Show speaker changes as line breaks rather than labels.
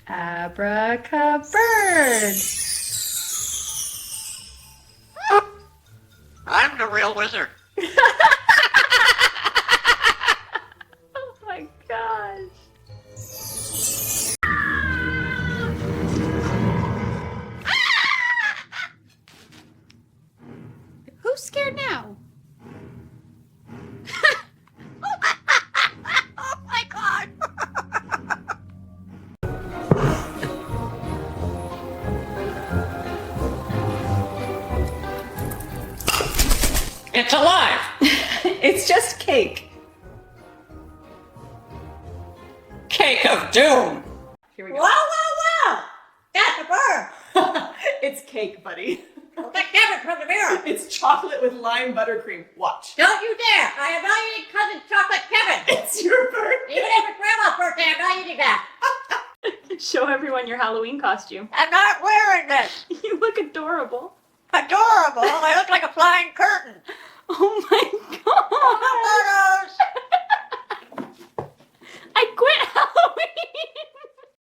Abracabird.
I'm the real wizard.
Oh my gosh. Who's scared now?
Oh my god! It's alive!
It's just cake.
Cake of doom!
Here we go.
Wow, wow, wow! That's a bird!
It's cake, buddy.
Well, that Kevin from the mirror!
It's chocolate with lime buttercream. Watch.
Don't you dare! I am not eating cousin chocolate Kevin!
It's your birthday.
Even if it's grandma's birthday, I'm not eating that!
Show everyone your Halloween costume.
I'm not wearing this!
You look adorable.
Adorable! I look like a flying